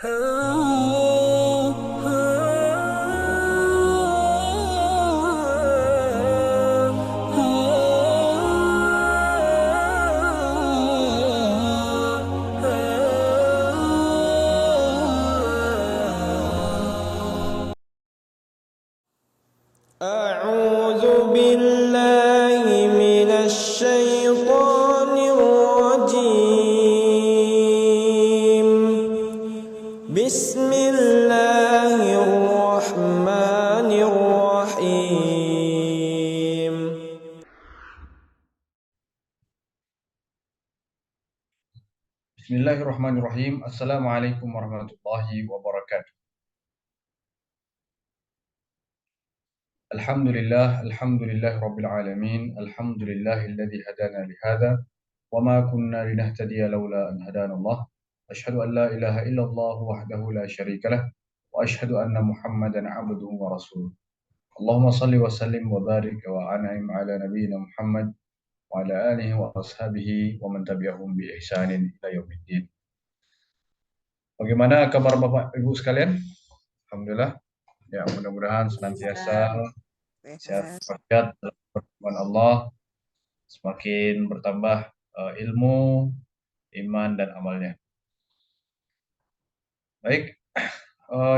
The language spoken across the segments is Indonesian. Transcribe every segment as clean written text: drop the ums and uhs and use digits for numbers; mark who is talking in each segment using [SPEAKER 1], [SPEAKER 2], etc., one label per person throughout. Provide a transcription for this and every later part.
[SPEAKER 1] أعوذ بالله من الشيطان الرجيم. بسم الله الرحمن الرحيم.
[SPEAKER 2] Bismillahirrahmanirrahim. Assalamualaikum warahmatullahi wabarakatuh. Alhamdulillah rabbil alamin. Alhamdulillahilladzi hadana lihada wa ma kunna linahtadiya laula an hadana Allah. Asyhadu an la ilaha illallah wahdahu la syarika lah wa asyhadu anna Muhammadan abduhu wa rasuluh. Allahumma salli wa sallim wa barik wa an'im ala nabiyyina Muhammad wa ala alihi wa ashabihi wa man tabi'ahum bi ihsanin ila yaumiddin. Bagaimana kabar Bapak Ibu sekalian? Alhamdulillah. Ya, mudah-mudahan senantiasa sehat walafiat dalam pertemuan Allah, semakin bertambah ilmu, iman dan amalnya. Baik,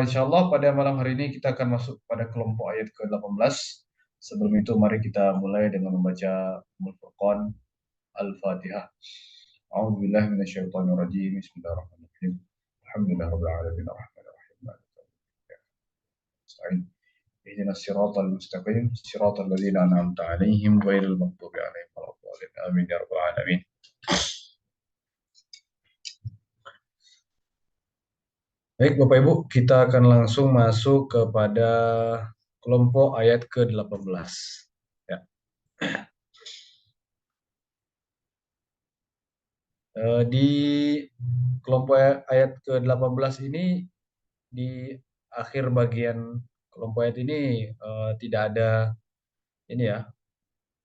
[SPEAKER 2] insyaallah pada malam hari ini kita akan masuk pada kelompok ayat ke-18. Sebelum itu mari kita mulai dengan membaca Al-Furqan Al-Fatihah. A'udzu billahi minasyaitonir rajim. Bismillahirrahmanirrahim. Alhamdulillahirabbil alamin arrahmanirrahim. Nasta'in. اهدنا الصراط المستقيم صراط الذين أنعمت عليهم غير المغضوب عليهم ولا الضالين آمين يا رب العالمين. Baik Bapak Ibu, kita akan langsung masuk kepada kelompok ayat ke-18. Ya. Di kelompok ayat ke-18 ini, di akhir bagian kelompok ayat ini tidak ada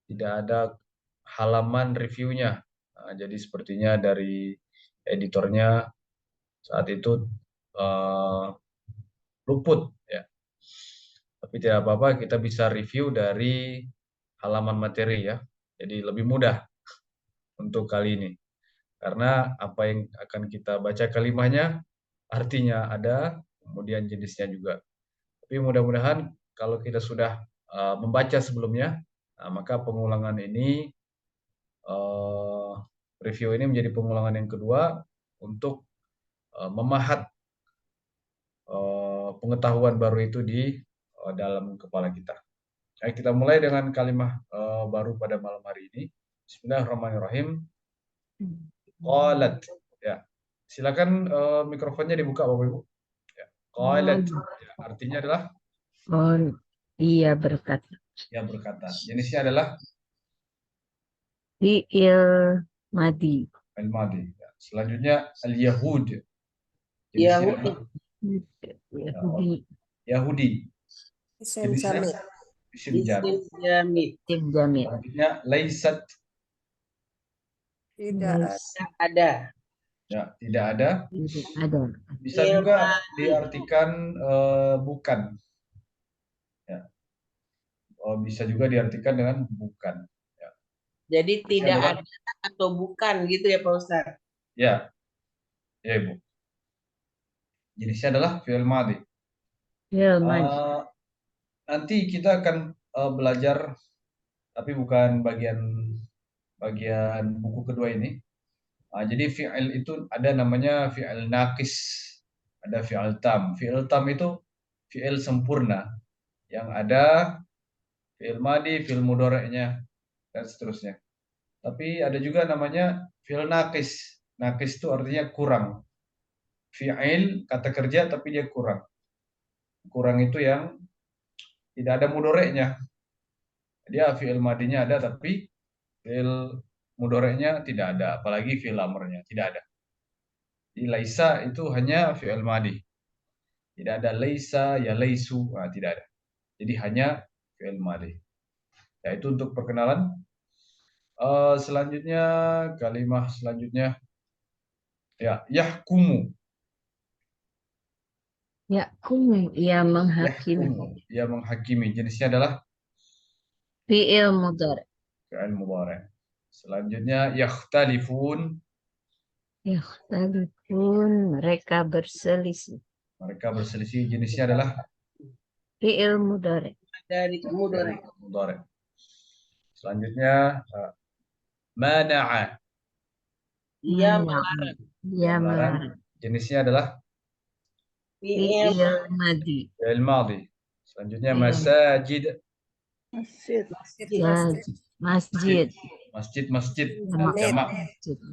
[SPEAKER 2] tidak ada halaman reviewnya. Nah, jadi sepertinya dari editornya saat itu luput ya. Tapi tidak apa-apa, kita bisa review dari halaman materi ya. Jadi lebih mudah untuk kali ini. Karena apa yang akan kita baca kalimahnya artinya ada, kemudian jenisnya juga. Tapi mudah-mudahan kalau kita sudah membaca sebelumnya, maka pengulangan ini review ini menjadi pengulangan yang kedua untuk memahat pengetahuan baru itu di dalam kepala kita. Baik, kita mulai dengan kalimat baru pada malam hari ini. Bismillahirrahmanirrahim. Qalat. Ya. Silakan mikrofonnya dibuka Bapak Ibu. Ya. Qalat. Ya, artinya adalah
[SPEAKER 3] Dia berkata.
[SPEAKER 2] Ya, berkata. Jenisnya adalah
[SPEAKER 3] Fi'il madi.
[SPEAKER 2] al-madi. Ya. Selanjutnya al-yahud. Jenisnya adalah
[SPEAKER 3] Yahudi.
[SPEAKER 2] Yahudi.
[SPEAKER 4] Isim
[SPEAKER 2] Jenisnya
[SPEAKER 4] jamid.
[SPEAKER 2] isim jamid.
[SPEAKER 3] Tim jamid.
[SPEAKER 2] Selanjutnya laisat.
[SPEAKER 4] Tidak
[SPEAKER 3] ada.
[SPEAKER 2] Ya, tidak ada.
[SPEAKER 3] Tidak ada.
[SPEAKER 2] Bisa juga diartikan bukan. Ya. Bisa juga diartikan dengan bukan. Ya.
[SPEAKER 5] Jadi tidak
[SPEAKER 2] adalah,
[SPEAKER 5] ada atau bukan gitu ya Pak Ustadz?
[SPEAKER 2] Ya, ya Ibu. Jenisnya adalah fi'il madhi.
[SPEAKER 3] Fi'il madi.
[SPEAKER 2] Nanti kita akan belajar, tapi bukan bagian buku kedua ini. Jadi fi'il itu ada namanya fi'il naqis, ada fi'il tam. Fi'il tam itu fi'il sempurna yang ada fi'il madhi, fi'il mudhari'nya dan seterusnya. Tapi ada juga namanya fi'il naqis. Naqis itu artinya kurang. Fi'il kata kerja tapi dia kurang. Kurang itu yang tidak ada mudhari'nya. Dia fi'il madhinya ada tapi fi'il mudhari'nya tidak ada, apalagi fi'il amrnya tidak ada. Di laisa itu hanya fi'il madhi. Tidak ada laisa, ya laisu, tidak ada. Jadi hanya fi'il madhi. Ya, itu untuk perkenalan. Selanjutnya, kalimat selanjutnya. Ya, yahkumu.
[SPEAKER 3] Yahkum, ia menghakimi.
[SPEAKER 2] Yahkumu, ia menghakimi. Jenisnya adalah
[SPEAKER 3] Fi'il mudhari.
[SPEAKER 2] fi'il mudhari'. Selanjutnya yakhtalifun,
[SPEAKER 3] Yakhtalifun, mereka berselisih.
[SPEAKER 2] mereka berselisih. Jenisnya adalah
[SPEAKER 3] Fi'il mudhari.
[SPEAKER 5] Dari mudore.
[SPEAKER 2] mudhari'. Selanjutnya mana'a,
[SPEAKER 5] Ia
[SPEAKER 3] Melarang. Ia
[SPEAKER 2] yang melarang.
[SPEAKER 3] melarang.
[SPEAKER 2] Jenisnya adalah
[SPEAKER 5] fi'il
[SPEAKER 3] Fi'il madi.
[SPEAKER 2] fi'il madhi. Selanjutnya
[SPEAKER 3] Fi'il
[SPEAKER 2] masajid,
[SPEAKER 5] masjid.
[SPEAKER 3] masjid.
[SPEAKER 2] masjid-masjid,
[SPEAKER 3] Jamak.
[SPEAKER 2] jamak,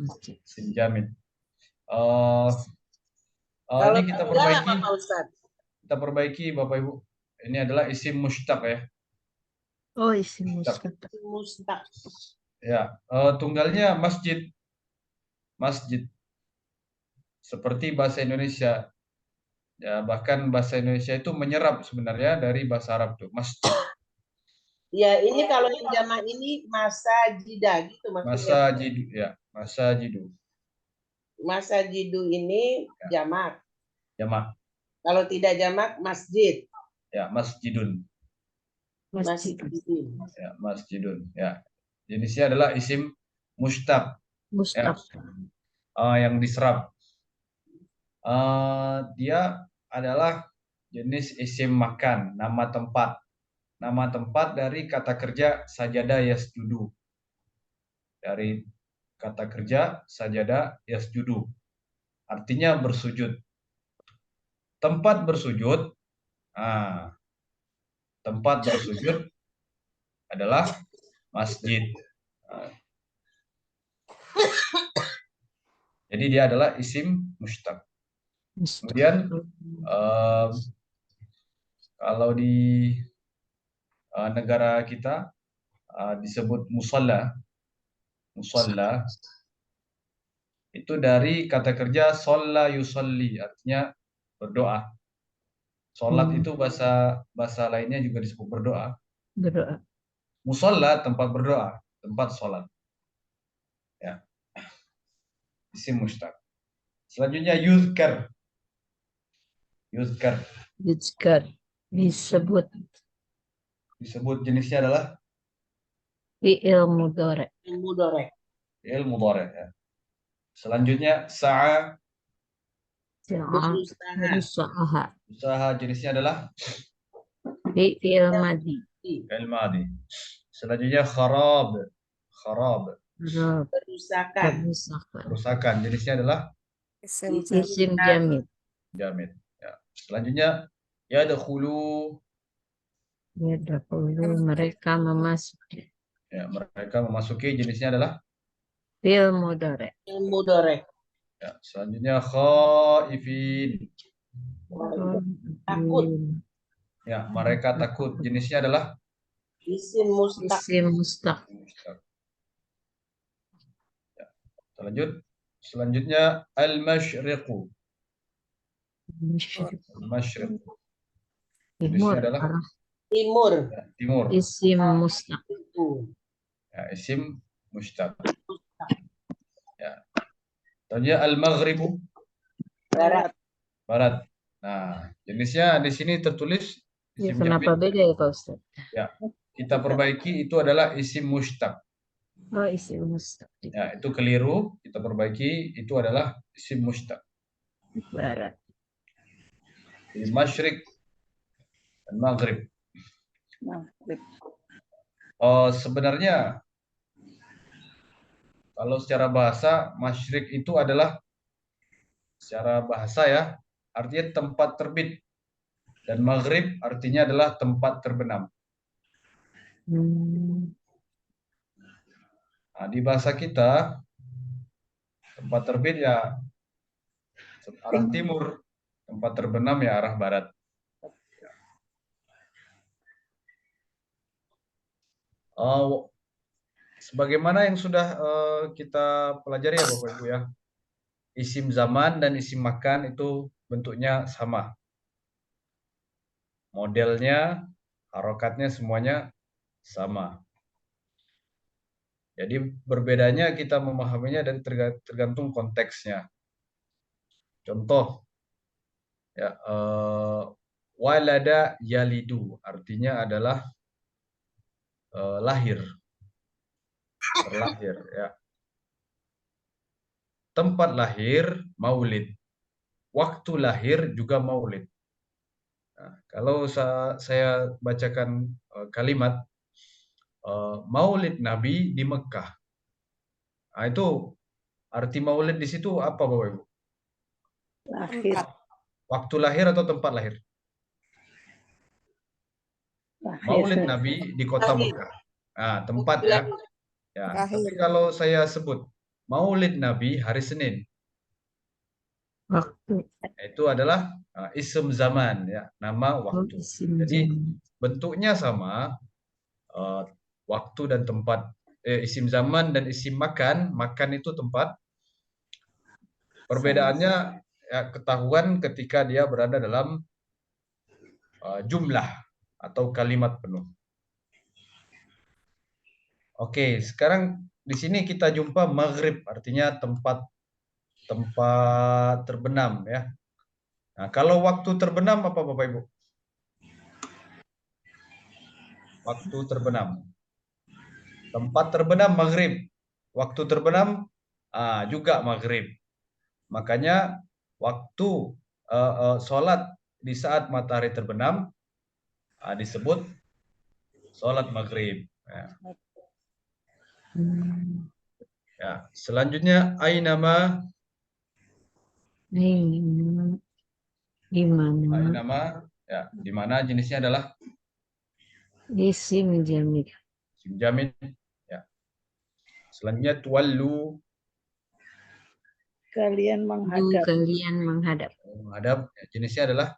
[SPEAKER 3] Masjid.
[SPEAKER 2] sinjamin.
[SPEAKER 5] Kalau
[SPEAKER 2] Ini kita
[SPEAKER 5] tunggal
[SPEAKER 2] perbaiki,
[SPEAKER 5] apa Pak Ustadz?
[SPEAKER 2] Bapak Ibu. Ini adalah isim mushtaq ya.
[SPEAKER 3] Oh, isim mustaq.
[SPEAKER 5] Mustaq.
[SPEAKER 2] Ya, tunggalnya masjid, masjid. Seperti bahasa Indonesia. Ya, bahkan bahasa Indonesia itu menyerap sebenarnya dari bahasa Arab tuh, masjid.
[SPEAKER 5] Ya, ini kalau yang jamak ini masajidah gitu maksudnya.
[SPEAKER 2] Masajidu, ya, masajidu.
[SPEAKER 5] Masajidu ini jamak.
[SPEAKER 2] Jamak,
[SPEAKER 5] Kalau tidak jamak masjid.
[SPEAKER 2] ya, masjidun.
[SPEAKER 3] Masjid.
[SPEAKER 2] Ya, masjidun. Ya. Jenisnya adalah isim mushtaq
[SPEAKER 3] Mustaq.
[SPEAKER 2] yang diserap. Dia adalah jenis isim makan, nama tempat. Nama tempat dari kata kerja sajada yasjudu. Dari kata kerja sajada yasjudu. Artinya bersujud. Tempat bersujud. Tempat bersujud adalah masjid. Jadi dia adalah isim mushtaq. Kemudian kalau di negara kita disebut musalla. Musalla itu dari kata kerja sholla yusolli, artinya berdoa. Sholat itu bahasa lainnya juga disebut berdoa.
[SPEAKER 3] Berdoa.
[SPEAKER 2] Musalla tempat berdoa, tempat sholat. Ya. Isim mushtaq. Selanjutnya yuzkar. Yuzkar.
[SPEAKER 3] Yuzkar. Disebut.
[SPEAKER 2] Disebut jenisnya adalah
[SPEAKER 3] Fi'il mudhari.
[SPEAKER 5] Mudore.
[SPEAKER 2] fi'il mudhari'. Ya. Selanjutnya sa'a.
[SPEAKER 3] Berusaha.
[SPEAKER 2] Usaha jenisnya adalah
[SPEAKER 3] Fi'il madi.
[SPEAKER 2] fi'il madhi. Selanjutnya kharab. Kharab.
[SPEAKER 5] Kerusakan.
[SPEAKER 2] Kerusakan jenisnya adalah
[SPEAKER 3] Isim jamid.
[SPEAKER 2] jamid. Ya. Selanjutnya yadkhulu.
[SPEAKER 3] Yadkhulu, mereka memasuki.
[SPEAKER 2] Ya, mereka memasuki jenisnya adalah
[SPEAKER 3] Fi'il mudhari.
[SPEAKER 5] Mudore.
[SPEAKER 2] ya. Selanjutnya khaifin.
[SPEAKER 5] Takut.
[SPEAKER 2] Ya, mereka takut jenisnya adalah
[SPEAKER 5] Isim mustaq.
[SPEAKER 3] Isim mustaq.
[SPEAKER 2] Ya. Selanjutnya al-masyriqu. Al-masyriq.
[SPEAKER 3] Timur.
[SPEAKER 2] Jenisnya adalah
[SPEAKER 5] Timur.
[SPEAKER 2] ya, timur.
[SPEAKER 3] Isim mustaq.
[SPEAKER 2] Ya, isim mushtaq. Ya. Selanjutnya al-maghribu.
[SPEAKER 5] Barat.
[SPEAKER 2] Barat. Nah, jenisnya di sini tertulis
[SPEAKER 3] Ya,
[SPEAKER 2] isim
[SPEAKER 3] kenapa
[SPEAKER 2] jamid.
[SPEAKER 3] beda ya Pak Ustaz?
[SPEAKER 2] Ya, kita perbaiki itu adalah isim mushtaq.
[SPEAKER 3] Oh, isim mustaq.
[SPEAKER 2] Ya, itu keliru. Kita perbaiki itu adalah isim mushtaq.
[SPEAKER 3] Barat.
[SPEAKER 2] Jadi masyriq dan maghrib. Sebenarnya kalau secara bahasa masyriq itu adalah secara bahasa ya, artinya tempat terbit, dan maghrib artinya adalah tempat terbenam. Nah, di bahasa kita tempat terbit ya arah timur, tempat terbenam ya arah barat. Sebagaimana yang sudah kita pelajari ya Bapak Ibu ya, isim zaman dan isim makan itu bentuknya sama. Modelnya, harokatnya semuanya sama. Jadi berbedanya kita memahaminya dari tergantung konteksnya. Contoh, Ya, walada yalidu artinya adalah lahir, terlahir ya. Tempat lahir maulid. Waktu lahir juga maulid. Nah, kalau saya bacakan kalimat maulid Nabi di Mekah. Nah, itu arti maulid di situ apa Bapak Ibu?
[SPEAKER 3] Lahir.
[SPEAKER 2] Waktu lahir atau tempat lahir? Maulid Nabi di kota
[SPEAKER 5] Lahir.
[SPEAKER 2] Mekah. Nah, tempat ya. Ya,
[SPEAKER 4] Lahir.
[SPEAKER 2] tapi kalau saya sebut Maulid Nabi hari Senin,
[SPEAKER 3] Waktu.
[SPEAKER 2] itu adalah ism zaman ya, nama
[SPEAKER 3] Oh,
[SPEAKER 2] waktu.
[SPEAKER 3] isim
[SPEAKER 2] Jadi
[SPEAKER 3] zaman.
[SPEAKER 2] bentuknya sama, waktu dan tempat. Isim zaman dan isim makan, makan itu tempat. Perbedaannya ya, ketahuan ketika dia berada dalam jumlah atau kalimat penuh. Oke, sekarang di sini kita jumpa maghrib, artinya tempat terbenam ya. Nah, kalau waktu terbenam apa Bapak Ibu? Waktu terbenam. Tempat terbenam maghrib. Waktu terbenam juga maghrib. Makanya waktu sholat di saat matahari terbenam disebut sholat maghrib. Ya. Selanjutnya ainama.
[SPEAKER 3] Di mana?
[SPEAKER 2] Ainama ya, di mana jenisnya adalah
[SPEAKER 3] Isim jamid.
[SPEAKER 2] isim jamid ya. Selanjutnya tuwallu.
[SPEAKER 3] Kalian menghadap.
[SPEAKER 2] Menghadap ya, jenisnya adalah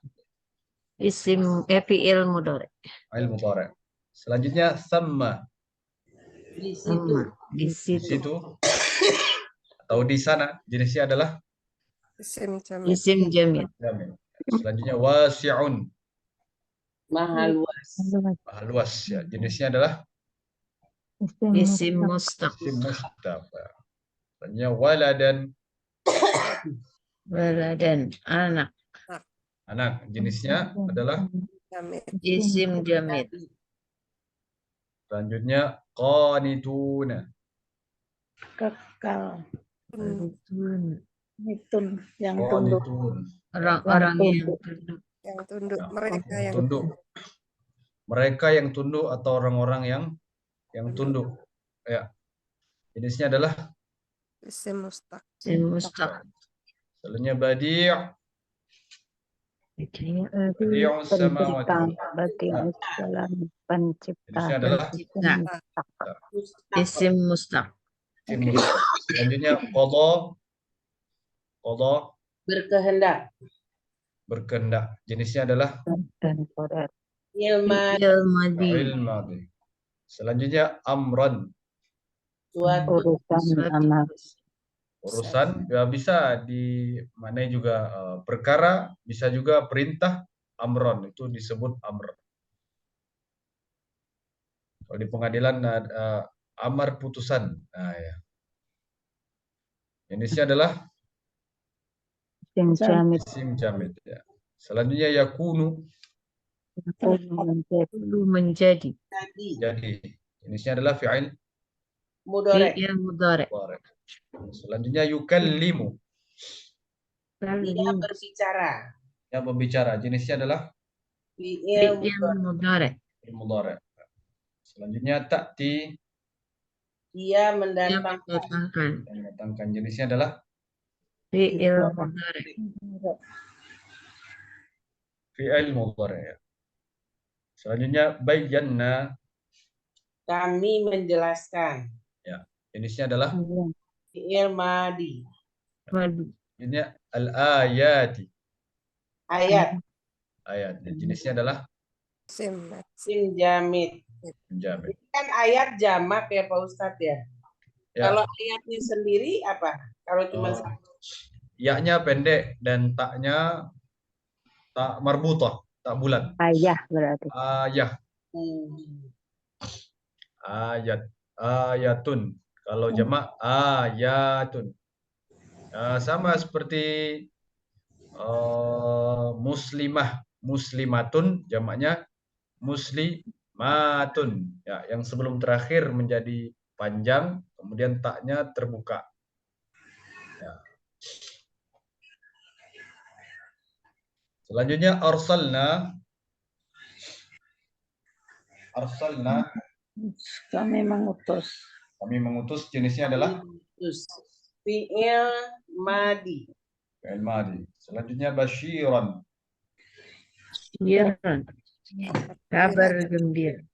[SPEAKER 3] Isim fi'il mudhari.
[SPEAKER 2] fa'il mudhari'. Selanjutnya sama.
[SPEAKER 5] Di situ.
[SPEAKER 3] Di
[SPEAKER 2] Di
[SPEAKER 3] situ.
[SPEAKER 2] situ atau di sana jenisnya adalah
[SPEAKER 4] Isim jamid.
[SPEAKER 3] Isim jamid.
[SPEAKER 2] jamid. Selanjutnya wasi'un.
[SPEAKER 5] Maha luas.
[SPEAKER 2] Maha luas ya. Jenisnya adalah
[SPEAKER 3] Isim mustaq.
[SPEAKER 2] isim mustaq. Selanjutnya waladan.
[SPEAKER 3] Waladan. Anak.
[SPEAKER 2] Anak. Jenisnya adalah
[SPEAKER 4] Jamid.
[SPEAKER 3] Isim jamid.
[SPEAKER 2] selanjutnya qanituna.
[SPEAKER 3] Kekal. Yang
[SPEAKER 2] Qanitun.
[SPEAKER 3] Orang-orang yang tunduk.
[SPEAKER 4] Yang tunduk.
[SPEAKER 2] Ya,
[SPEAKER 4] Mereka yang
[SPEAKER 2] tunduk. Mereka yang tunduk atau orang-orang yang tunduk. Ya. Jenisnya adalah
[SPEAKER 4] isim mustaq.
[SPEAKER 3] Isim mustaq.
[SPEAKER 2] selanjutnya badi'. Badi'us samawati wal ardh. Jenisnya adalah
[SPEAKER 3] Isim mustaq.
[SPEAKER 2] isim mustaq. Selanjutnya qadha
[SPEAKER 5] Berkehendak.
[SPEAKER 2] berkehendak. Jenisnya adalah
[SPEAKER 5] Ilma.
[SPEAKER 3] Fi'il madi.
[SPEAKER 2] fa'il madhi. Selanjutnya amran.
[SPEAKER 5] Suatu.
[SPEAKER 2] Urusan ya bisa dimaknai juga perkara, bisa juga perintah. Amron itu disebut amr. Kalau di pengadilan amar putusan. Nah, ya. Jenisnya adalah isim jamid ya. Selanjutnya yakunu.
[SPEAKER 3] Menjadi.
[SPEAKER 5] Tadi.
[SPEAKER 2] Jadi jenisnya adalah fi'il
[SPEAKER 5] Mudhari.
[SPEAKER 3] Fi'il mudhari.
[SPEAKER 2] mudhari'. Selanjutnya yukallimu.
[SPEAKER 5] Dia berbicara.
[SPEAKER 2] Yang berbicara. Jenisnya adalah
[SPEAKER 5] Fi'il
[SPEAKER 3] Fi'il
[SPEAKER 5] mudhari.
[SPEAKER 3] mudhari.
[SPEAKER 2] mudhari'. Selanjutnya ta'ti.
[SPEAKER 5] Dia
[SPEAKER 3] Yang
[SPEAKER 5] mendatangkan.
[SPEAKER 2] Mendatangkan. Jenisnya adalah
[SPEAKER 3] Fi'il mudhari.
[SPEAKER 2] fi'il mudhari' ya. Selanjutnya bayyana.
[SPEAKER 5] Kami menjelaskan.
[SPEAKER 2] Ya. Jenisnya adalah
[SPEAKER 5] Fi'il madi.
[SPEAKER 2] ini al-ayati.
[SPEAKER 5] Ayat.
[SPEAKER 2] Ayat. Jenisnya adalah
[SPEAKER 4] Isim.
[SPEAKER 5] Isim jamid.
[SPEAKER 2] jamid.
[SPEAKER 5] Kan ayat jamak ya Pak Ustadz ya.
[SPEAKER 2] Ya.
[SPEAKER 5] Kalau ayatnya sendiri apa? Kalau cuma satu.
[SPEAKER 2] Ya-nya pendek dan taknya tak marbutah, tak bulat.
[SPEAKER 3] Ayah berarti.
[SPEAKER 2] Ayah, ayat, ayatun. Kalau jamak ayatun. Sama seperti muslimah, muslimatun jamaknya muslimatun. Ya, yang sebelum terakhir menjadi panjang, kemudian taknya terbuka. Ya. Selanjutnya arsalna. Arsalna,
[SPEAKER 6] Kami mengutus.
[SPEAKER 2] kami mengutus, jenisnya adalah
[SPEAKER 5] Terus fi'il madi.
[SPEAKER 2] fi'il madi. Selanjutnya basyiran.
[SPEAKER 3] Syiran. Kabar gembira.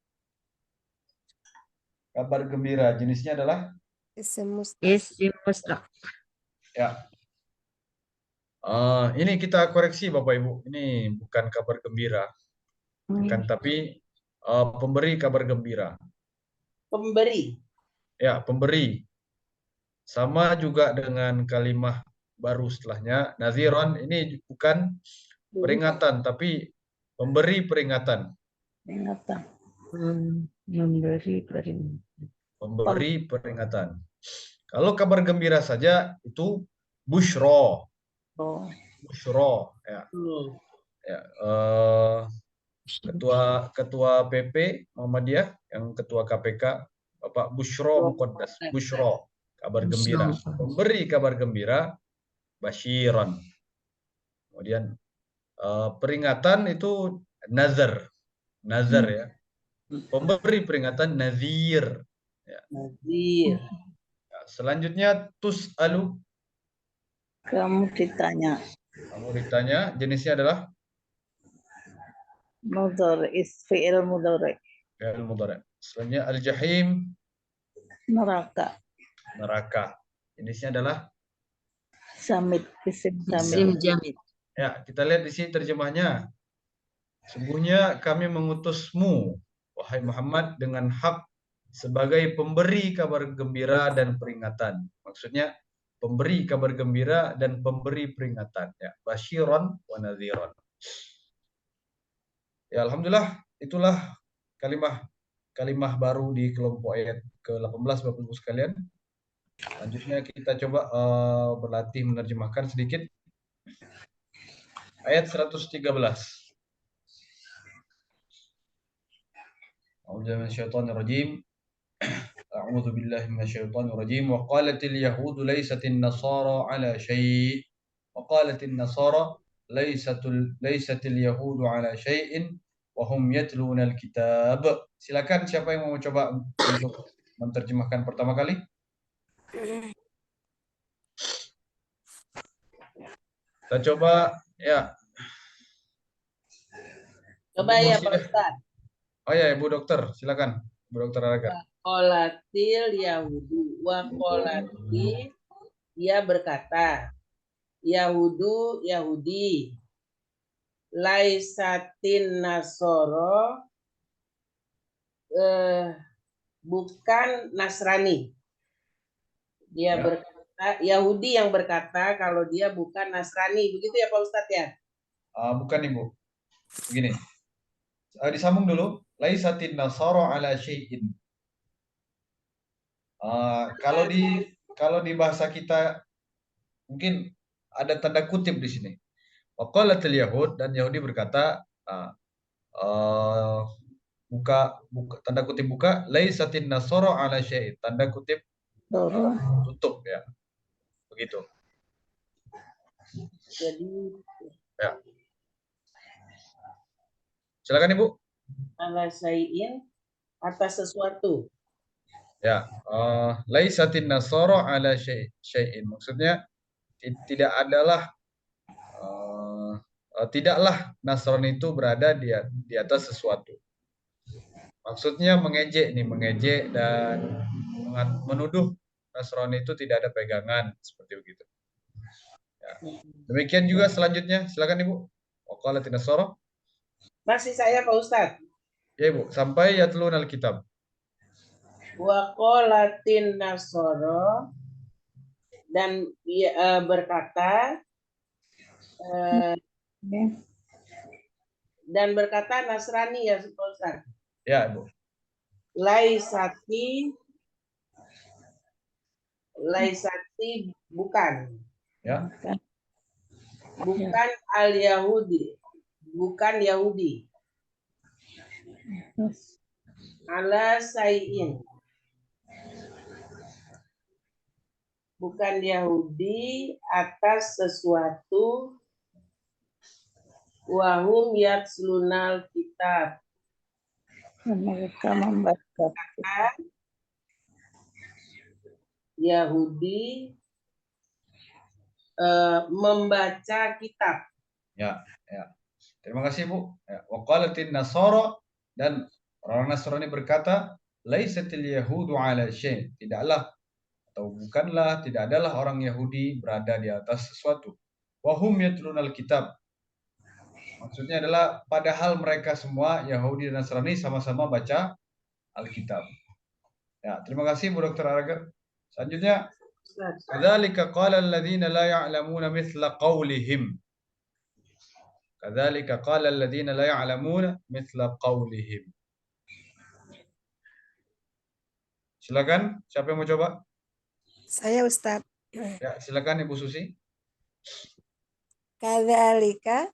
[SPEAKER 2] Kabar gembira, jenisnya adalah
[SPEAKER 4] Isim mustaq.
[SPEAKER 3] Isim mustaq.
[SPEAKER 2] ya. Ini kita koreksi Bapak Ibu. Ini bukan kabar gembira, bukan, tapi pemberi kabar gembira.
[SPEAKER 5] Pemberi.
[SPEAKER 2] Ya, pemberi. Sama juga dengan kalimat baru setelahnya. Naziron ini bukan peringatan, tapi pemberi peringatan.
[SPEAKER 6] Peringatan.
[SPEAKER 3] Memberi peringatan.
[SPEAKER 2] Pemberi peringatan. Kalau kabar gembira saja itu busyro.
[SPEAKER 6] Oh,
[SPEAKER 2] Busyro. Ya. Ya, ketua PP Muhammadiyah, yang ketua KPK Bapak Busyro Muqaddas. Busyro, kabar gembira. Pemberi kabar gembira basyiran. Kemudian peringatan itu nazar. Nazar ya. Pemberi peringatan nazir. Ya.
[SPEAKER 5] Nazir.
[SPEAKER 2] Ya, selanjutnya tus'alu.
[SPEAKER 6] kamu ditanya.
[SPEAKER 2] Kamu ditanya, jenisnya adalah
[SPEAKER 6] Mudhari, fi'il mudhari.
[SPEAKER 2] fi'il mudhari'. Selanjutnya al-jahim,
[SPEAKER 6] Neraka.
[SPEAKER 2] neraka. Jenisnya adalah
[SPEAKER 6] Samit, isim samit.
[SPEAKER 3] Isim jamid.
[SPEAKER 2] ya, kita lihat di sini terjemahnya. Sungguhnya kami mengutusmu, wahai Muhammad, dengan hak sebagai pemberi kabar gembira dan peringatan. Maksudnya pemberi kabar gembira dan pemberi peringatan. Ya, basyiron wa nadhiron. Ya, alhamdulillah, itulah kalimah baru di kelompok ayat ke-18 Bapak Ibu sekalian. Selanjutnya kita coba berlatih menerjemahkan sedikit ayat 113. A'udzu billahi minasyaitonir rajim. Wa qalatil yahudu laysatin nasara ala syai'. Wa qalatin nasara laysatil yahudu ala syai'in wa hum yatluna al-kitab. Silakan siapa yang mau coba untuk menerjemahkan pertama kali? Kita coba ya.
[SPEAKER 5] Coba ya
[SPEAKER 2] Emosi
[SPEAKER 5] Pak
[SPEAKER 2] deh.
[SPEAKER 5] Ustaz.
[SPEAKER 2] Oh ya, Ibu Dokter, silakan. Ibu Dokter Araga.
[SPEAKER 5] Qolatil Yahudu wa qolati, dia berkata, Yahudu Yahudi, laisatin Nasoro, bukan Nasrani. Dia
[SPEAKER 2] Ya.
[SPEAKER 5] berkata, Yahudi yang berkata kalau dia bukan Nasrani, begitu ya Pak Ustadz ya?
[SPEAKER 2] Bukan Ibu. Begini. Disambung dulu. Laisatin nasara ala syai'in. Kalau di bahasa kita mungkin ada tanda kutip di sini. Waqalatil yahud, dan Yahudi berkata, buka tanda kutip buka, laisatin nasara ala syai'in, tanda kutip tutup ya. Begitu.
[SPEAKER 5] Jadi
[SPEAKER 2] Ya. Silakan Ibu.
[SPEAKER 5] ala syai'in, atas sesuatu.
[SPEAKER 2] Ya, laisatin nasara ala syai'in. Maksudnya tidaklah Nasrani itu berada di atas sesuatu. Maksudnya mengejek dan menuduh Nasrani itu tidak ada pegangan, seperti begitu. Ya. Demikian juga selanjutnya, silakan Ibu. Waqalatin nasara.
[SPEAKER 5] Masih saya Pak Ustadz.
[SPEAKER 2] Ya Ibu, sampai yatlun alkitab.
[SPEAKER 5] Wa qolatin Nasoro, dan dia berkata, dan berkata Nasrani ya Pak Ustadz.
[SPEAKER 2] Ya Ibu.
[SPEAKER 5] Laisati bukan.
[SPEAKER 2] Ya.
[SPEAKER 5] bukan al-Yahudi, bukan Yahudi.
[SPEAKER 6] Terus,
[SPEAKER 5] Ala sayin, bukan Yahudi atas sesuatu. Wahum yatslunal kitab,
[SPEAKER 6] mereka membaca
[SPEAKER 5] Yahudi membaca kitab.
[SPEAKER 2] Ya, ya. Terima kasih Bu. Ya. Wa qalatin Nasara, dan orang Nasrani berkata, laisatil yahudu ala syai'. Tidaklah atau bukanlah, tidak adalah orang Yahudi berada di atas sesuatu. Wa hum yatlunal kitab. Maksudnya adalah padahal mereka semua Yahudi dan Nasrani sama-sama baca Alkitab. Ya, terima kasih Bu Dr. Araga. Selanjutnya, kadzalika qala alladziina la ya'lamuuna mithla qaulihim. Kadzalika qala alladziina la ya'lamuuna mithla qaulihim. Silakan, siapa yang mau coba?
[SPEAKER 4] Saya Ustadz.
[SPEAKER 2] Ya, silakan Ibu Susi.
[SPEAKER 4] Kadzalika,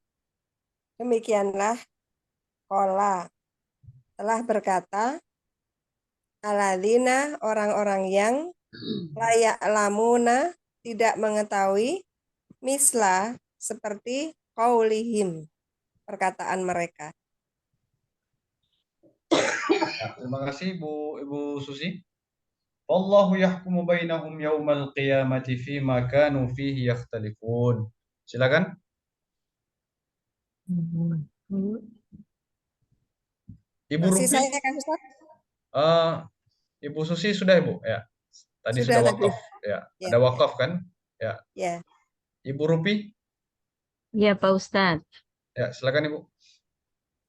[SPEAKER 4] demikianlah qala telah berkata alladzina orang-orang yang la ya'lamuna tidak mengetahui misla seperti qaulihim perkataan mereka.
[SPEAKER 2] Ya, terima kasih Ibu Susi. Wallahu yahkumu bainahum yaumal qiyamati fima kanu fihi yakhtalifun. Silakan. Ibu
[SPEAKER 4] Masih
[SPEAKER 2] Rupi.
[SPEAKER 4] saya kan Ustaz?
[SPEAKER 2] Ibu Susi sudah Ibu? Ya. Tadi
[SPEAKER 4] Sudah
[SPEAKER 2] sudah
[SPEAKER 4] tadi.
[SPEAKER 2] wakaf. Ya.
[SPEAKER 4] Ya.
[SPEAKER 2] Ada wakaf kan? Ya.
[SPEAKER 4] Ya.
[SPEAKER 2] Ibu Rupi.
[SPEAKER 3] Ya Pak Ustadz.
[SPEAKER 2] Ya, silakan Ibu.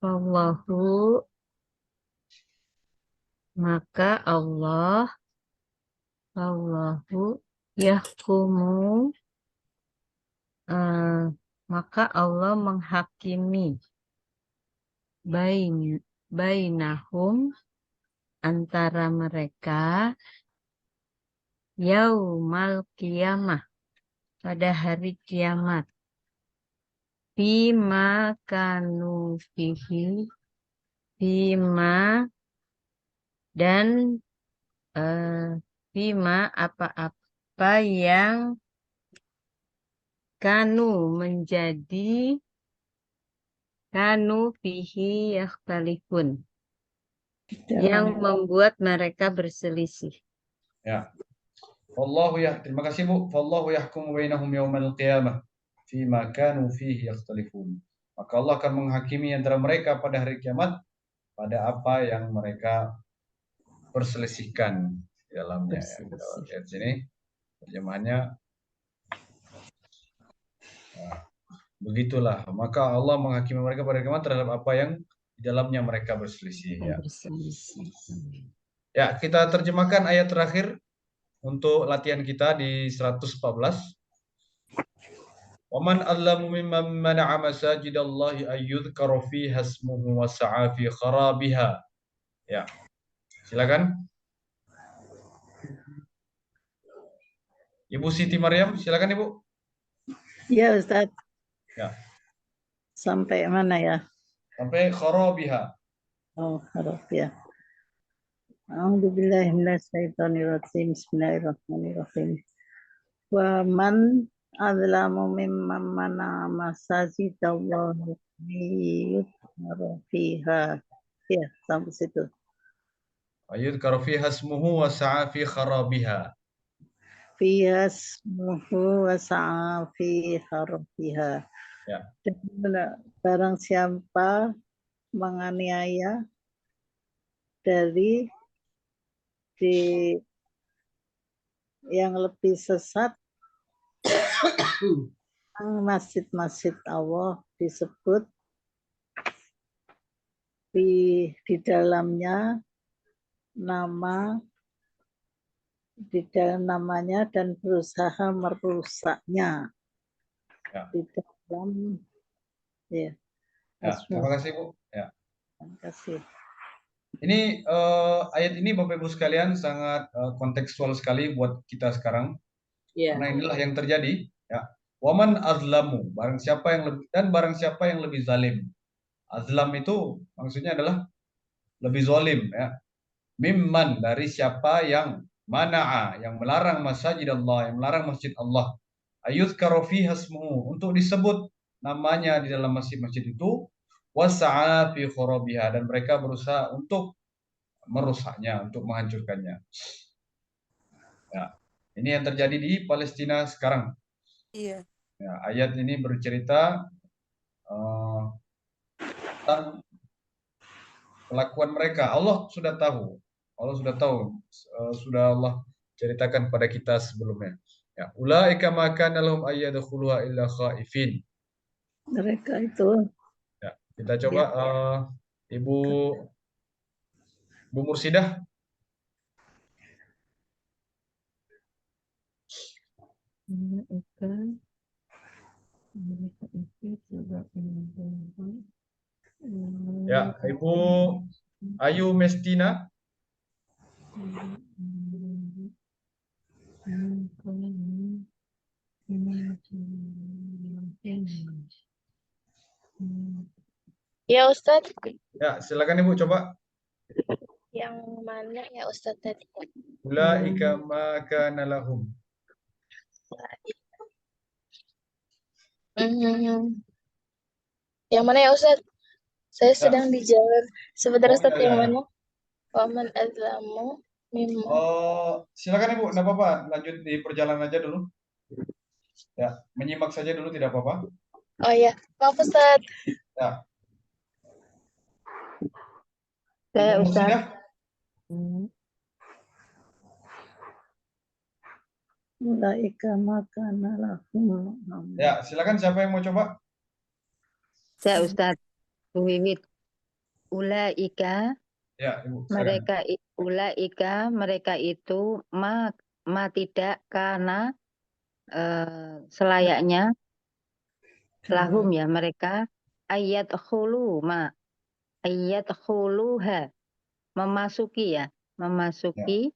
[SPEAKER 3] Allahu, maka Allahu yahkumu, maka Allah menghakimi bainahum, antara mereka, yaumal qiyamah, pada hari kiamat, bima kanu fihi, bima, dan bima apa-apa yang kanu menjadi, kanu fihi yakhtalifun, yang membuat mereka berselisih.
[SPEAKER 2] Ya. Terima kasih Bu. Wallahu yahkumu bainahum yaumal qiyamah fima kanu fihi yakhtalifun. Maka Allah akan menghakimi antara mereka pada hari kiamat pada apa yang mereka perselisihkan di dalamnya. Ya, kita lihat sini terjemahannya. Nah, begitulah. Maka Allah menghakimi mereka pada hari kiamat terhadap apa yang di dalamnya mereka berselisih. Ya. Ya, kita terjemahkan ayat terakhir untuk latihan kita di 114. Waman allamu mimman mana'a masajidallahi ayyudhkara fiha ismuhu wa sa'a fi kharabiha. Ya. Silakan. Ibu Siti Maryam, silakan Ibu.
[SPEAKER 6] Ya Ustadz.
[SPEAKER 2] Ya.
[SPEAKER 6] Sampai mana ya?
[SPEAKER 2] Sampai kharabiha.
[SPEAKER 6] Oh, harus ya. A'udzubillahi minasyaitonirrajim. Bismillahirrahmanirrahim. Wa man azlamu mimman mana masajidallahi yudhkara fiha. Ya, sampai situ.
[SPEAKER 2] Ayyudhkara fiha ismuhu wa sa'a fi kharabiha.
[SPEAKER 6] Fiha ismuhu wa sa'a fi kharabiha.
[SPEAKER 2] Ya.
[SPEAKER 6] Dan barang siapa menganiaya dari yang lebih sesat, masjid-masjid Allah disebut di dalamnya di dalam namanya dan berusaha merusaknya.
[SPEAKER 2] Ya.
[SPEAKER 6] Di dalam ya.
[SPEAKER 2] Ya, terima kasih Bu. Ya.
[SPEAKER 6] Terima kasih.
[SPEAKER 2] Ini ayat ini Bapak Ibu sekalian sangat kontekstual sekali buat kita sekarang.
[SPEAKER 5] Ya.
[SPEAKER 2] Karena inilah yang terjadi. Ya. Waman azlamu, barang siapa yang lebih zalim. Azlam itu maksudnya adalah lebih zalim ya. Mimman, dari siapa yang mana'a, yang melarang masjid Allah, yang melarang masjid Allah. Ayuzkaru fiha ismuhu, untuk disebut namanya di dalam masjid-masjid itu, wasa'a fi khurabiha, dan mereka berusaha untuk merusaknya, untuk menghancurkannya. Ya. Ini yang terjadi di Palestina sekarang.
[SPEAKER 4] Iya.
[SPEAKER 2] Ya, ayat ini bercerita tentang kelakuan mereka. Allah sudah tahu. Allah sudah tahu. Sudah Allah ceritakan pada kita sebelumnya. Ya, ulaika ma kana lahum ayyadkhuluha illa khaifin.
[SPEAKER 6] Mereka itu
[SPEAKER 2] Ya, kita coba Ibu Bu Mursidah. Ya, Ibu Ayu Mestina.
[SPEAKER 7] Ya Ustadz,
[SPEAKER 2] Ya, silakan Ibu coba.
[SPEAKER 7] yang mana ya Ustadz tadi?
[SPEAKER 2] Ulaika ma kana lahum.
[SPEAKER 7] Hmm, yang mana ya Ustadz? Saya
[SPEAKER 2] Ya.
[SPEAKER 7] sedang di jalan. Sebentar
[SPEAKER 2] Oh,
[SPEAKER 7] Ustadz, yang
[SPEAKER 2] ya.
[SPEAKER 7] mana? Waman azlamu mimman.
[SPEAKER 2] Oh, silakan Ibu, enggak apa-apa. Lanjut di perjalanan aja dulu. Ya, menyimak saja dulu tidak apa-apa.
[SPEAKER 7] Oh ya, maaf Ustadz.
[SPEAKER 2] Ya,
[SPEAKER 3] Saya
[SPEAKER 2] Ibu
[SPEAKER 3] Ustadz.
[SPEAKER 2] Mursidah.
[SPEAKER 6] ulaika makana lahum.
[SPEAKER 2] Ya, silakan siapa yang mau coba?
[SPEAKER 3] Saya Ustadz. Bu Wiwit. Ulaika
[SPEAKER 2] Ya, Ibu, silakan.
[SPEAKER 3] mereka itu tidak karena selayaknya lahum ya mereka ayat khuluha memasuki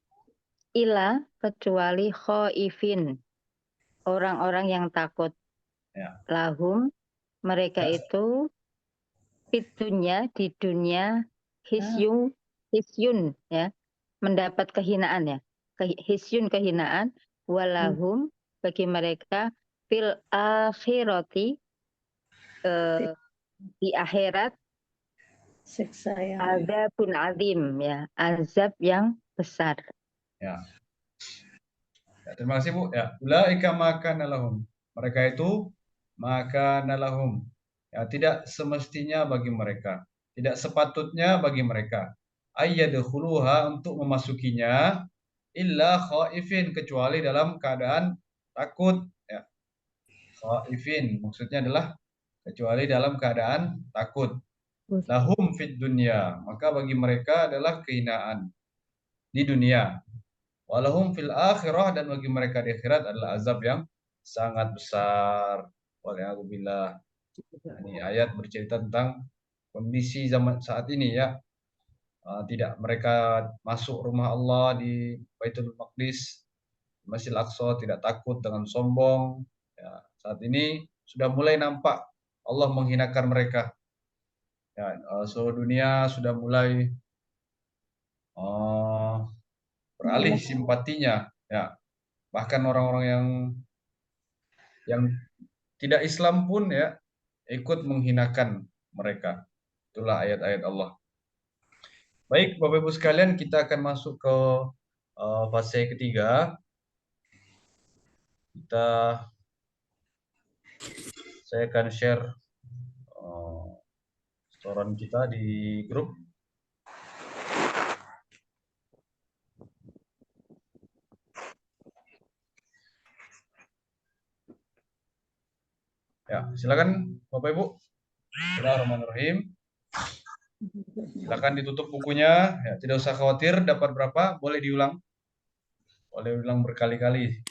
[SPEAKER 3] ila kecuali khaifin orang-orang yang takut.
[SPEAKER 2] Ya.
[SPEAKER 3] Lahum mereka
[SPEAKER 2] Ya.
[SPEAKER 3] itu fitunya di dunia hisyun ya, mendapat kehinaan ya. Hisyun kehinaan, walahum bagi mereka fil akhirati di akhirat
[SPEAKER 6] Siksa yang
[SPEAKER 3] azabun azim ya, azab yang besar.
[SPEAKER 2] Ya. Ya, terima kasih Bu. Ya, ulaika makana lahum. Mereka itu makana lahum. Ya, tidak semestinya bagi mereka, tidak sepatutnya bagi mereka. Ayyadkhuluha, untuk memasukinya, illa khaifin, kecuali dalam keadaan takut. Ya. Khaifin maksudnya adalah kecuali dalam keadaan takut. Lahum fid dunya, maka bagi mereka adalah kehinaan di dunia. Walahum fil akhirah, dan bagi mereka di akhirat adalah azab yang sangat besar. Waliyahzubillah. Ini ayat bercerita tentang kondisi zaman saat ini ya. Tidak mereka masuk rumah Allah di Baitul Maqdis, Masjidil Aqsa, tidak takut dengan sombong. Ya, saat ini sudah mulai nampak Allah menghinakan mereka. Ya, seluruh dunia sudah mulai beralih simpatinya. Ya, bahkan orang-orang yang tidak Islam pun ya ikut menghinakan mereka. Itulah ayat-ayat Allah. Baik, Bapak Ibu sekalian, kita akan masuk ke fase ketiga. Saya akan share setoran kita di grup. Ya, silakan Bapak Ibu. Bismillahirrahmanirrahim. Silakan ditutup bukunya. Ya, tidak usah khawatir dapat berapa, boleh diulang. Boleh ulang berkali-kali.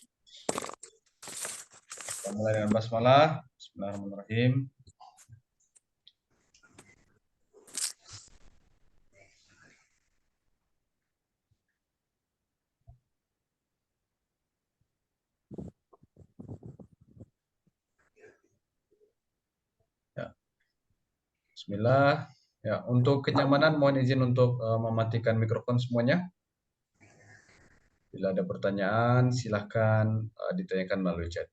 [SPEAKER 2] Kita mulai dengan basmalah. Bismillahirrahmanirrahim. Bismillah. Ya, untuk kenyamanan mohon izin untuk mematikan mikrofon semuanya. Bila ada pertanyaan, silahkan ditanyakan melalui chat.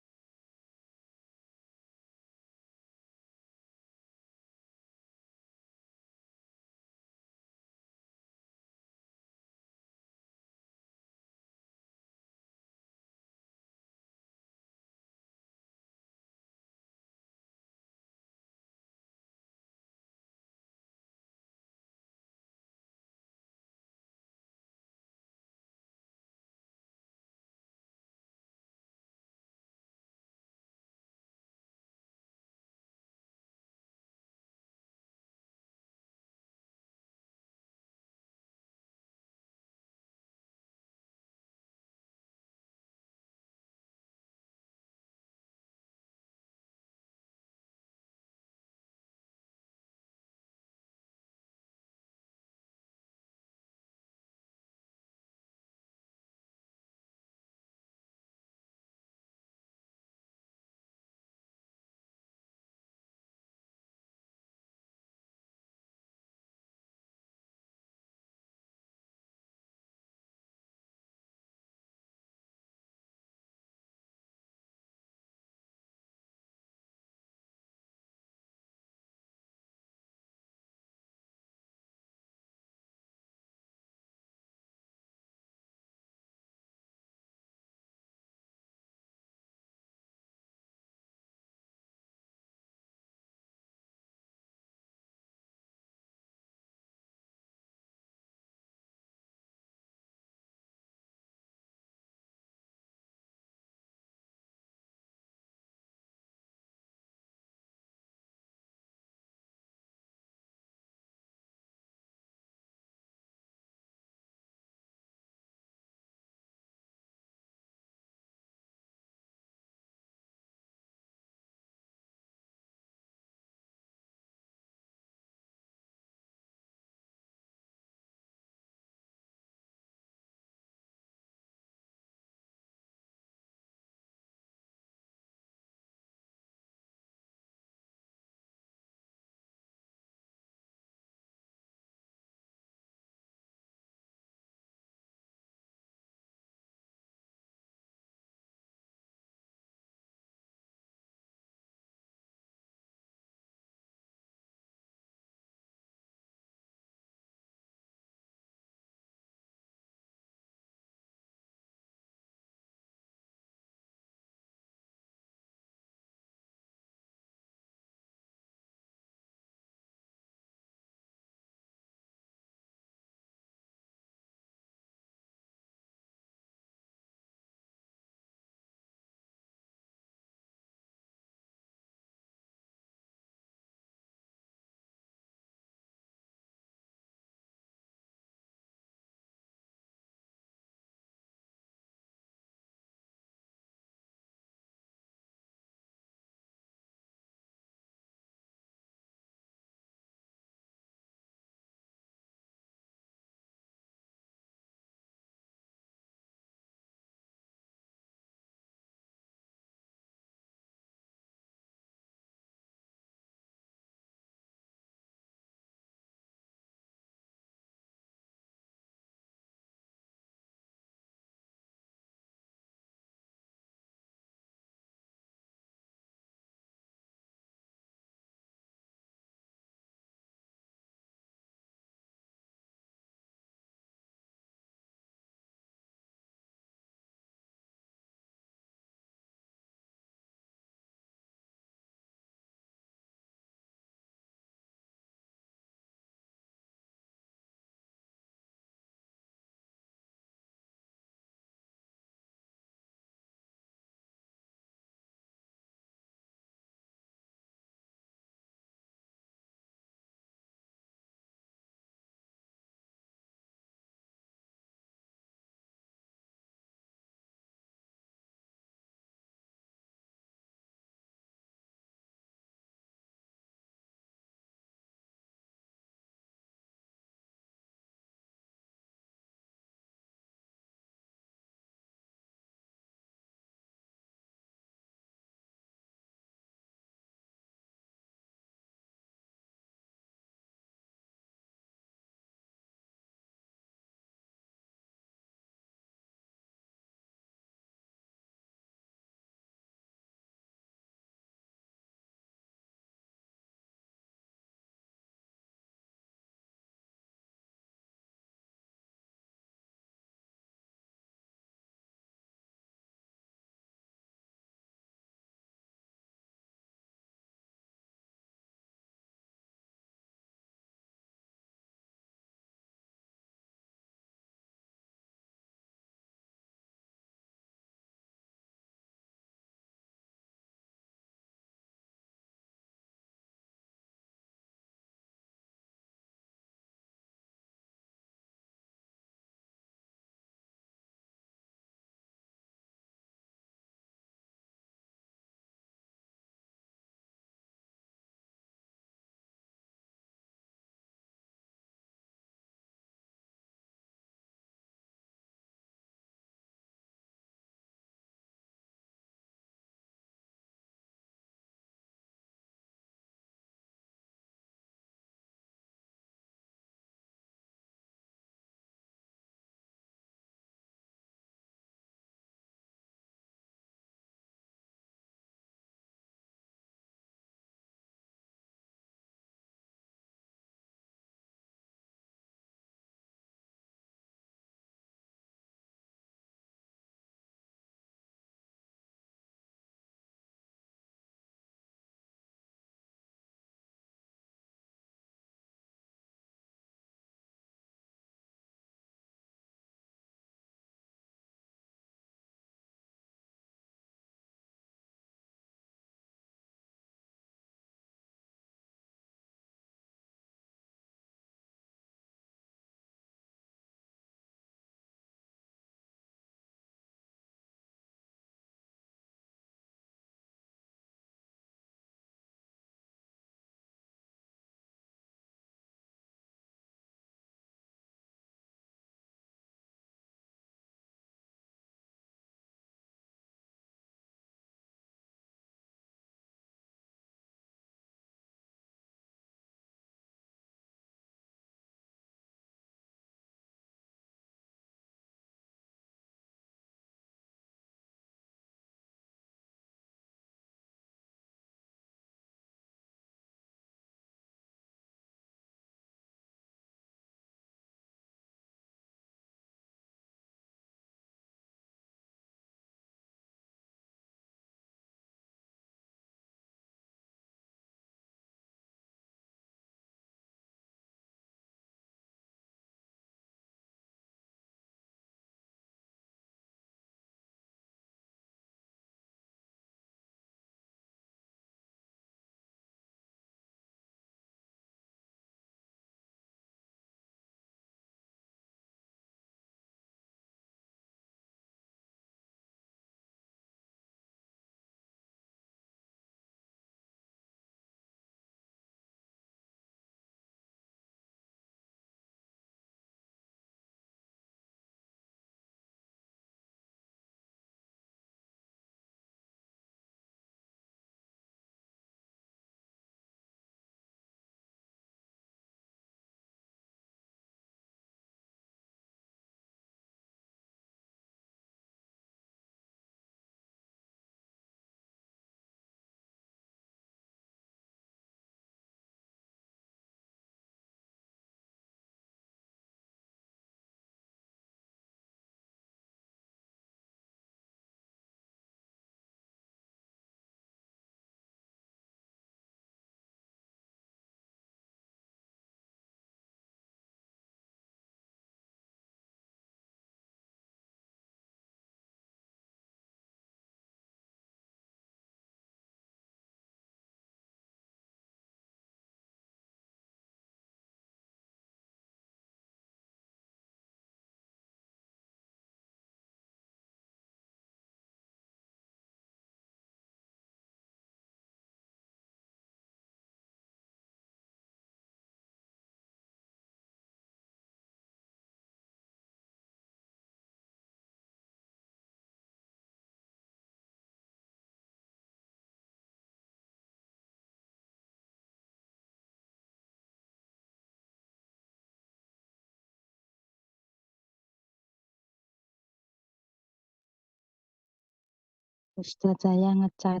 [SPEAKER 3] Ustaz saya ngecat.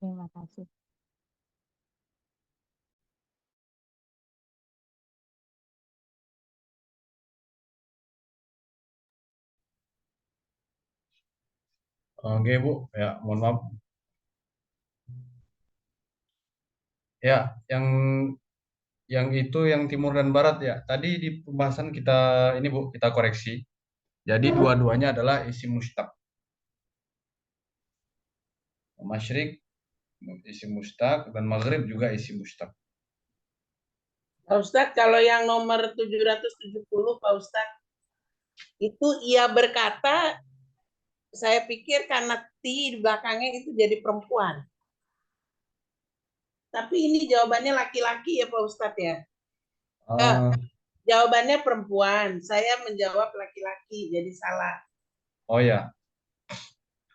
[SPEAKER 3] Terima kasih.
[SPEAKER 2] Oke Bu, ya mohon maaf. Ya, yang itu yang timur dan barat ya. Tadi di pembahasan kita ini Bu, kita koreksi. Jadi dua-duanya adalah isim mustaq. Masyrik isim mustaq dan maghrib juga isim mustaq.
[SPEAKER 5] Pak Ustadz, kalau yang nomor 770, Pak Ustadz, itu ia berkata, saya pikir karena ti di belakangnya itu jadi perempuan. Tapi ini jawabannya laki-laki ya Pak Ustadz ya?
[SPEAKER 2] Ah,
[SPEAKER 5] Jawabannya perempuan, saya menjawab laki-laki, jadi salah.
[SPEAKER 2] oh ya,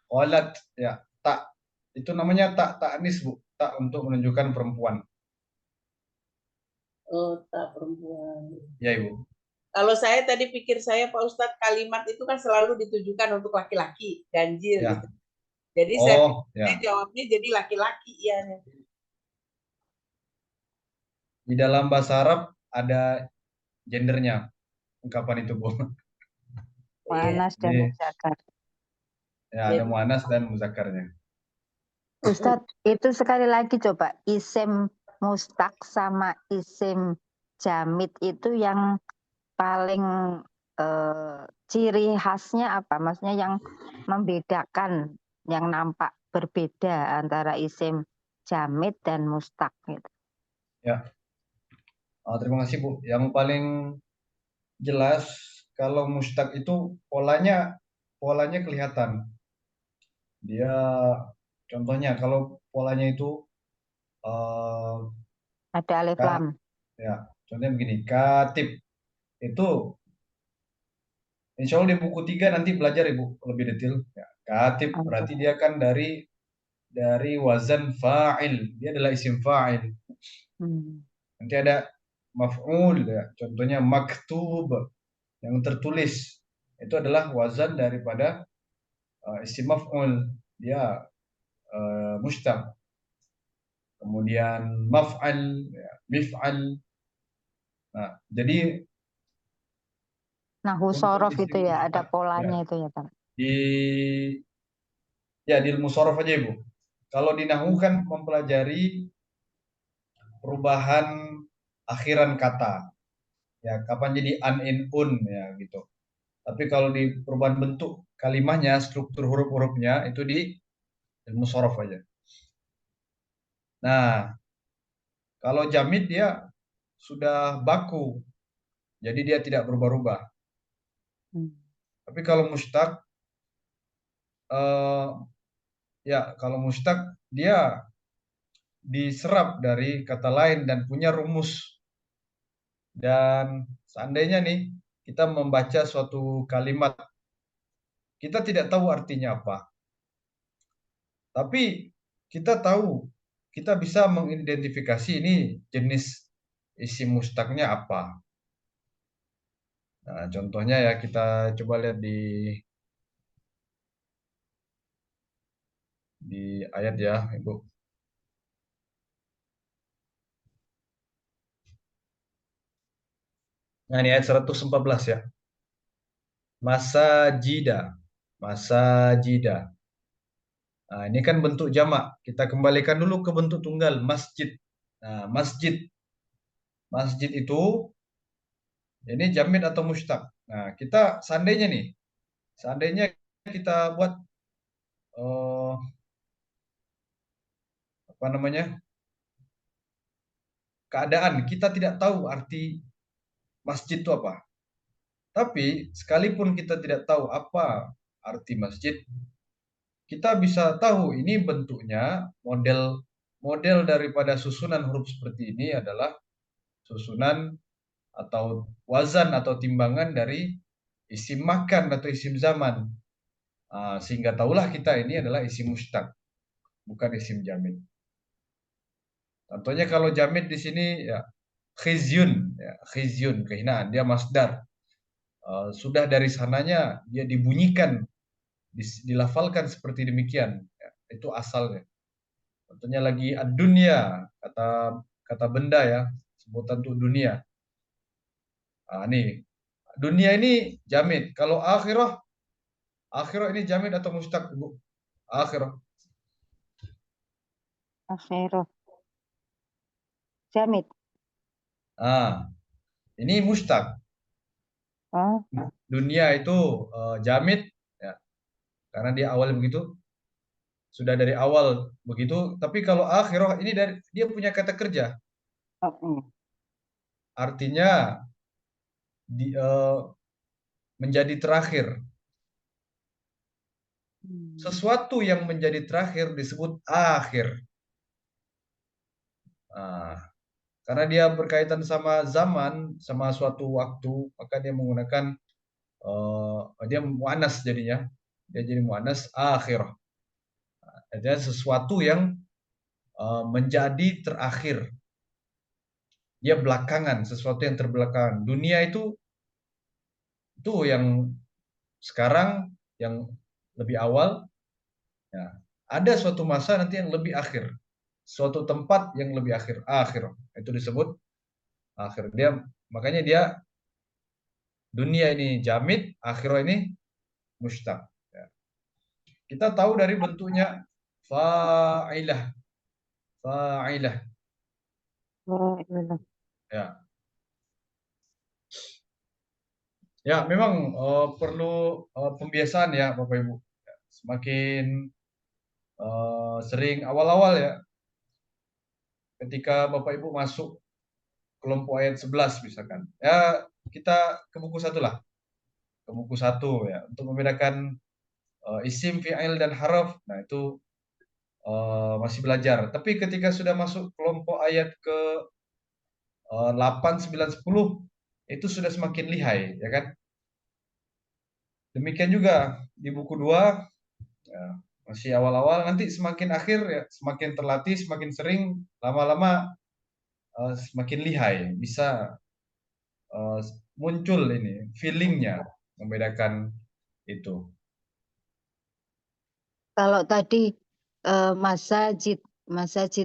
[SPEAKER 2] walat ya, tak itu namanya tak ta'nis Bu, tak untuk menunjukkan perempuan.
[SPEAKER 5] Oh, tak perempuan.
[SPEAKER 2] Ya Ibu.
[SPEAKER 5] Kalau saya tadi pikir saya Pak Ustadz, kalimat itu kan selalu ditujukan untuk laki-laki, ganjil
[SPEAKER 2] Ya.
[SPEAKER 5] gitu. Jadi saya
[SPEAKER 2] Ya.
[SPEAKER 5] jawabnya jadi laki-laki ya.
[SPEAKER 2] Di dalam bahasa Arab ada gendernya ungkapan itu Bu.
[SPEAKER 3] Mu'annas dan
[SPEAKER 2] Jadi,
[SPEAKER 3] muzakkar.
[SPEAKER 2] ya ada muannas dan muzakkarnya.
[SPEAKER 3] Ustadz, itu sekali lagi coba isim mustaq sama isim jamid itu yang paling ciri khasnya apa? Maksudnya yang membedakan, yang nampak berbeda antara isim jamid dan mustaq gitu.
[SPEAKER 2] Ya. Terima kasih Bu. Yang paling jelas kalau mustaq itu polanya kelihatan. Dia contohnya kalau polanya itu
[SPEAKER 3] Ada alif
[SPEAKER 2] Ka-
[SPEAKER 3] lam.
[SPEAKER 2] ya, contohnya begini, katib itu insya Allah di buku 3 nanti belajar Ibu lebih detail. Ya, katib berarti dia kan dari wazan fa'il, dia adalah isim fa'il. Nanti ada maf'ul ya, contohnya maktub yang tertulis itu adalah wazan daripada isim maf'ul, dia mustaq. Kemudian maf'al, ya, mif'al. Nah, jadi
[SPEAKER 3] Nahu
[SPEAKER 2] untuk
[SPEAKER 3] sorof
[SPEAKER 2] isim
[SPEAKER 3] itu ya, ada
[SPEAKER 2] mustaq,
[SPEAKER 3] polanya
[SPEAKER 2] ya,
[SPEAKER 3] itu ya Pak.
[SPEAKER 2] di ilmu sorof aja Ibu. Kalau di Nahu kan mempelajari perubahan akhiran kata. Ya, kapan jadi an in un ya gitu. Tapi kalau di perubahan bentuk kalimahnya, struktur huruf-hurufnya itu di ilmu sorof aja. Nah, kalau jamid dia sudah baku. Jadi dia tidak berubah-ubah. Tapi kalau mustaq ya kalau mustaq dia diserap dari kata lain dan punya rumus. Dan seandainya nih kita membaca suatu kalimat, kita tidak tahu artinya apa. Tapi kita tahu, kita bisa mengidentifikasi ini jenis isim mustaqnya apa. Nah, contohnya ya kita coba lihat di ayat ya, Ibu. Nah, ini ayat 114 ya. Masajida. Masajida. Nah, ini kan bentuk jamak. Kita kembalikan dulu ke bentuk tunggal, masjid. Nah, masjid. Masjid itu ini jamid atau mustaq. Nah, kita seandainya kita buat apa namanya? Keadaan kita tidak tahu arti masjid itu apa. Tapi sekalipun kita tidak tahu apa arti masjid, kita bisa tahu ini bentuknya model daripada susunan huruf seperti ini adalah susunan atau wazan atau timbangan dari isim makan atau isim zaman. Sehingga tahulah kita ini adalah isim mustaq, bukan isim jamid. Contohnya kalau jamid di sini ya khizyun, kehinaan, dia masdar. Sudah dari sananya dia dibunyikan dilafalkan seperti demikian. Ya, itu asalnya. Contohnya lagi ad-dunya, kata benda ya, sebutan untuk dunia. Nih, dunia ini jamid. Kalau akhirah ini jamid atau mustaq, Bu? Akhirah.
[SPEAKER 3] Akhirah. Jamid.
[SPEAKER 2] Ini mustaq.
[SPEAKER 3] Oh,
[SPEAKER 2] Dunia itu jamid, ya, karena dia awal begitu. Sudah dari awal begitu. Tapi kalau akhirah ini dia punya kata kerja. Artinya menjadi terakhir. Sesuatu yang menjadi terakhir disebut akhir. Karena dia berkaitan sama zaman, sama suatu waktu, maka dia menggunakan dia muannas jadinya. Dia jadi muannas akhirah. Ada sesuatu yang menjadi terakhir. Dia belakangan, sesuatu yang terbelakangan. Dunia itu yang sekarang, yang lebih awal. Ya. Ada suatu masa nanti yang lebih akhir. Suatu tempat yang lebih akhir. Akhir. Itu disebut akhir. Makanya dia dunia ini jamid, akhirah ini mustaq. Ya. Kita tahu dari bentuknya fa'ilah. Fa'ilah. Ya. Ya, memang perlu pembiasaan ya Bapak Ibu. Semakin sering awal-awal ya, ketika Bapak Ibu masuk kelompok ayat 11 misalkan. Ya, kita ke buku 1 lah. Ke buku 1 ya, untuk membedakan isim, fi'il dan haraf. Nah, itu masih belajar. Tapi ketika sudah masuk kelompok ayat ke 8, 9, 10 itu sudah semakin lihai, ya kan? Demikian juga di buku 2 ya, masih awal-awal, nanti semakin akhir ya, semakin terlatih, semakin sering, lama-lama semakin lihai, bisa muncul ini feelingnya membedakan itu.
[SPEAKER 3] Kalau tadi masajid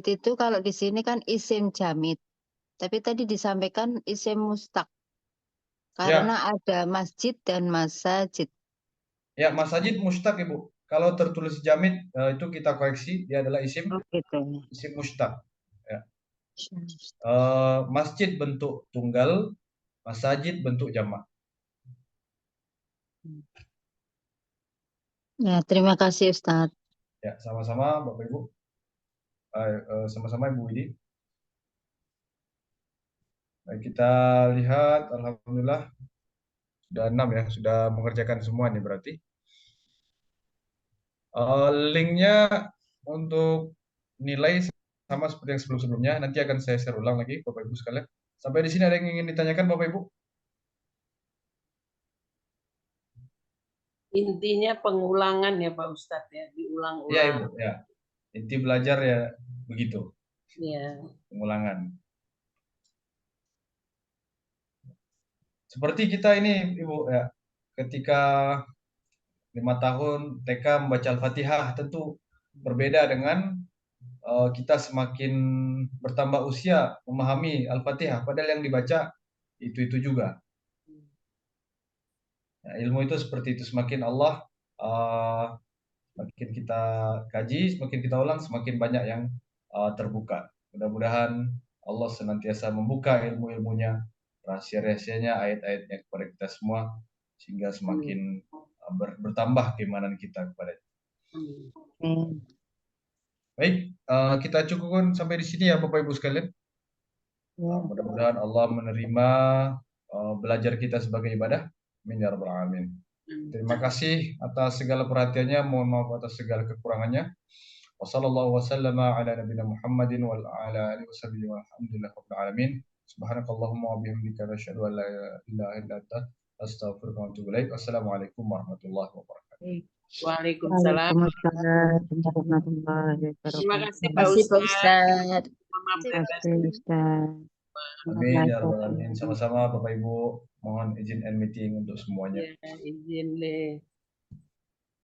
[SPEAKER 3] itu kalau di sini kan isim jamid. Tapi tadi disampaikan isim mustaq. Karena ada masjid dan masajid.
[SPEAKER 2] Ya, masajid mustaq Ibu. Kalau tertulis jamid itu kita koreksi, dia adalah isim isim mustaq. Ya. Masjid bentuk tunggal, masajid bentuk jamak.
[SPEAKER 3] Ya, terima kasih Ustaz.
[SPEAKER 2] Ya, sama-sama Bapak Ibu. Sama-sama Ibu Widi. Baik, kita lihat, alhamdulillah sudah 6 ya, sudah mengerjakan semua nih berarti. Linknya untuk nilai sama seperti yang sebelum-sebelumnya, nanti akan saya share ulang lagi Bapak Ibu sekalian. Sampai di sini ada yang ingin ditanyakan Bapak Ibu?
[SPEAKER 5] Intinya pengulangan ya Pak Ustadz ya, diulang-ulang.
[SPEAKER 2] Ya Ibu, ya. Inti belajar ya begitu.
[SPEAKER 5] Ya.
[SPEAKER 2] Pengulangan. Seperti kita ini Ibu ya, ketika 5 tahun TK membaca Al-Fatihah, tentu berbeda dengan kita semakin bertambah usia memahami Al-Fatihah, padahal yang dibaca itu juga. Ya, ilmu itu seperti itu, semakin Allah semakin kita kaji, semakin kita ulang, semakin banyak yang terbuka. Mudah-mudahan Allah senantiasa membuka ilmu-ilmunya, rahasia-rahasianya, ayat-ayatnya kepada kita semua, sehingga semakin bertambah keimanan kita kepada itu. Baik, kita cukupkan sampai di sini ya Bapak Ibu sekalian. Mudah-mudahan Allah menerima belajar kita sebagai ibadah. Amin ya rabbal alamin. Terima kasih atas segala perhatiannya, mohon maaf atas segala kekurangannya. Wassallallahu wasallama ala nabiyina Muhammadin wa ala alihi washabihi walhamdulillahi rabbil alamin. Subhanakallahumma wa bihamdika asyhadu an la ilaha illa anta astaghfiruka wa atubu ilaik. Wassalamualaikum warahmatullahi wabarakatuh.
[SPEAKER 5] Waalaikumsalam. Terima kasih Pak
[SPEAKER 7] Ustadz.
[SPEAKER 3] Terima kasih Ustaz.
[SPEAKER 2] Amin ya rabbal alamin. Sama-sama Bapak Ibu, mohon izin end meeting untuk semuanya.
[SPEAKER 5] Ya, izin deh.